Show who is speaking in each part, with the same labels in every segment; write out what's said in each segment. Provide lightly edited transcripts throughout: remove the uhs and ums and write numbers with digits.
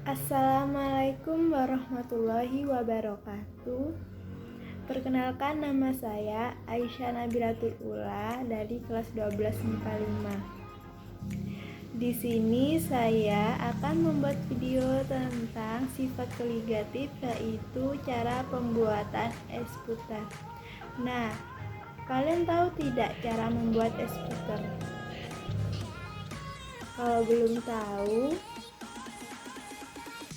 Speaker 1: Assalamualaikum warahmatullahi wabarakatuh. Perkenalkan, nama saya Aisyah Nabilatul Ula dari kelas 12 MIPA 5. Di sini saya akan membuat video tentang sifat koligatif, yaitu cara pembuatan es putar. Nah, kalian tahu tidak cara membuat es putar? Kalau belum tahu,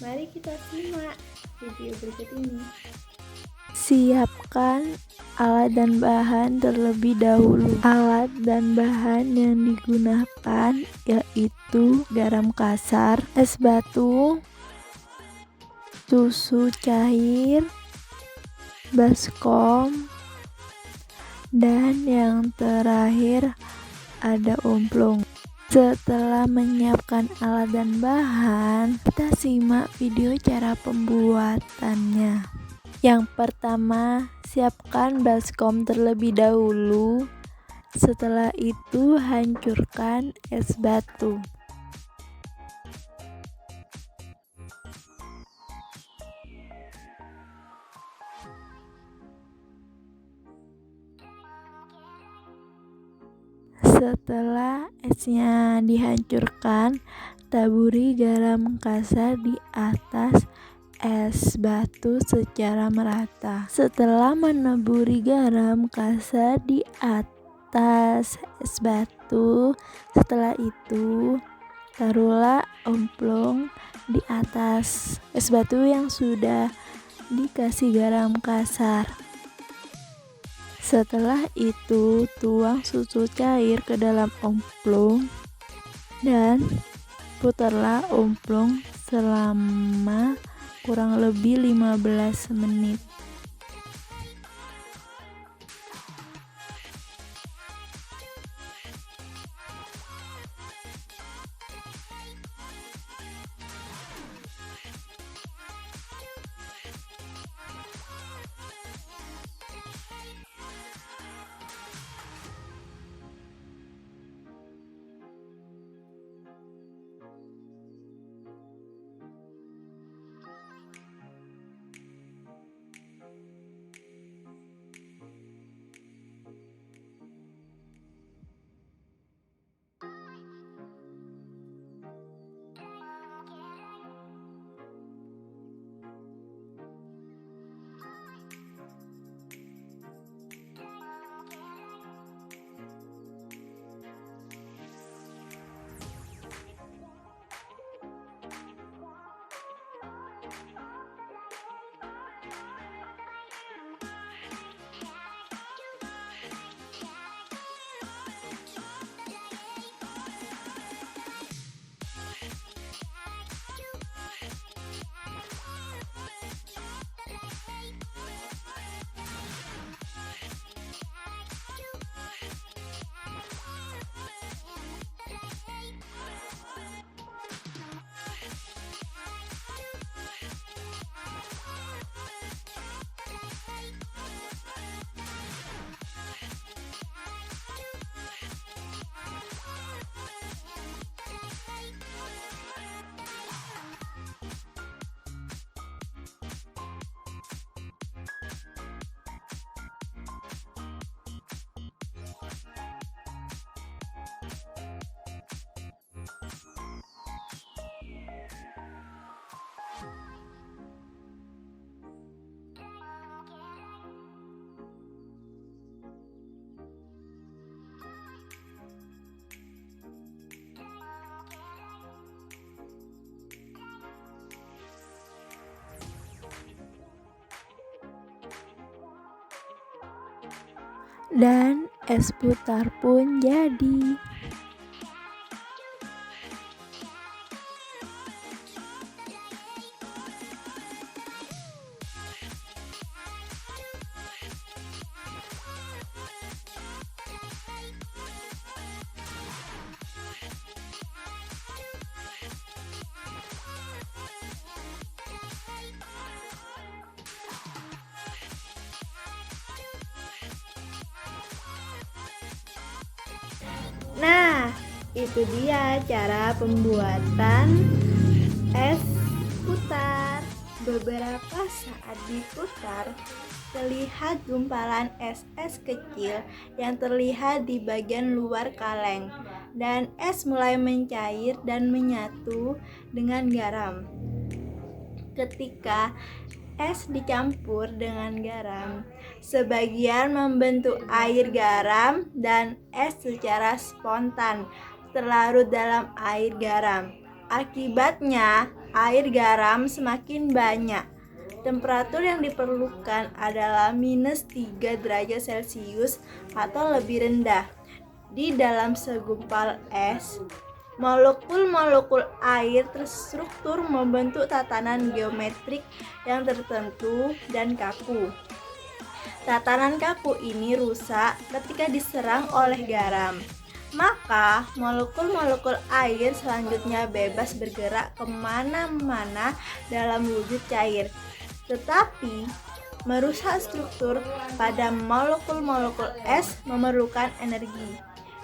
Speaker 1: mari kita simak video berikut ini.
Speaker 2: Siapkan alat dan bahan terlebih dahulu. Alat dan bahan yang digunakan yaitu garam kasar, es batu, susu cair, baskom, dan yang terakhir ada omplong. Setelah menyiapkan alat dan bahan, kita simak video cara pembuatannya. Yang pertama, siapkan baskom terlebih dahulu. Setelah itu, hancurkan es batu. Setelah esnya dihancurkan, taburi garam kasar di atas es batu secara merata. Setelah menaburi garam kasar di atas es batu, setelah itu taruhlah omplong di atas es batu yang sudah dikasih garam kasar. Setelah itu, tuang susu cair ke dalam omplong dan putarlah omplong selama kurang lebih 15 menit. Dan es putar pun jadi.
Speaker 1: Nah, itu dia cara pembuatan es Beberapa saat diputar, terlihat gumpalan es kecil yang terlihat di bagian luar kaleng, dan es mulai mencair dan menyatu dengan garam. Ketika es dicampur dengan garam, sebagian membentuk air garam dan es secara spontan terlarut dalam air garam. Akibatnya, air garam semakin banyak. Temperatur yang diperlukan adalah -3 derajat Celcius atau lebih rendah. Di dalam segumpal es, molekul-molekul air terstruktur membentuk tatanan geometrik yang tertentu dan kaku. Tatanan kaku ini rusak ketika diserang oleh garam. Maka molekul-molekul air selanjutnya bebas bergerak kemana-mana dalam wujud cair. Tetapi merusak struktur pada molekul-molekul es memerlukan energi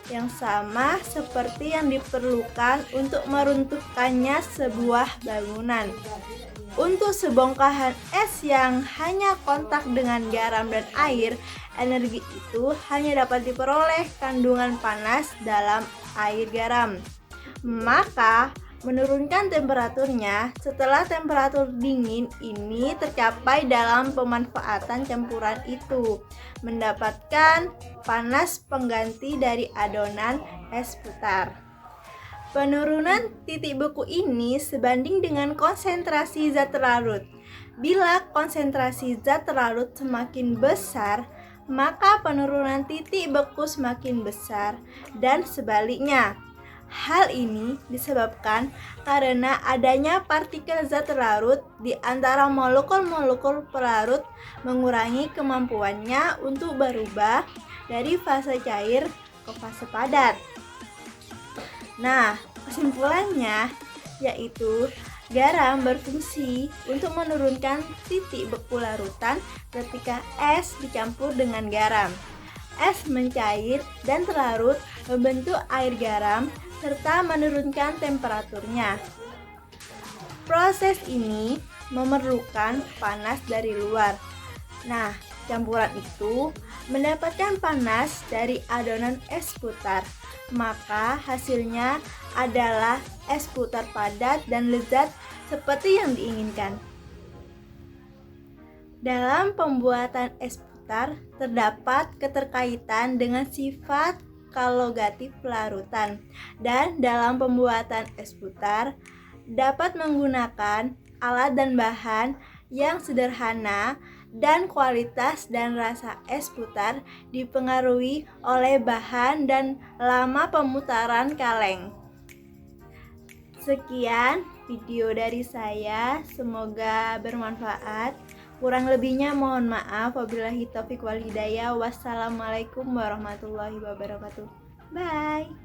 Speaker 1: yang sama seperti yang diperlukan untuk meruntuhkannya sebuah bangunan. Untuk sebongkahan es yang hanya kontak dengan garam dan air, energi itu hanya dapat diperoleh kandungan panas dalam air garam. Maka menurunkan temperaturnya setelah temperatur dingin ini tercapai dalam pemanfaatan campuran itu, mendapatkan panas pengganti dari adonan es putar. Penurunan titik beku ini sebanding dengan konsentrasi zat terlarut. Bila konsentrasi zat terlarut semakin besar, maka penurunan titik beku semakin besar, dan sebaliknya. Hal ini disebabkan karena adanya partikel zat terlarut di antara molekul-molekul pelarut mengurangi kemampuannya untuk berubah dari fase cair ke fase padat. Nah, kesimpulannya yaitu garam berfungsi untuk menurunkan titik beku larutan ketika es dicampur dengan garam. Es mencair dan terlarut membentuk air garam serta menurunkan temperaturnya. Proses ini memerlukan panas dari luar. Nah, campuran itu mendapatkan panas dari adonan es putar. Maka hasilnya adalah es putar padat dan lezat seperti yang diinginkan. Dalam pembuatan es putar terdapat keterkaitan dengan sifat kalogatif pelarutan, dan dalam pembuatan es putar dapat menggunakan alat dan bahan yang sederhana, dan kualitas dan rasa es putar dipengaruhi oleh bahan dan lama pemutaran kaleng. Sekian video dari saya, semoga bermanfaat. Kurang lebihnya mohon maaf. Wabillahi taufiq wal hidayah. Wassalamualaikum warahmatullahi wabarakatuh. Bye.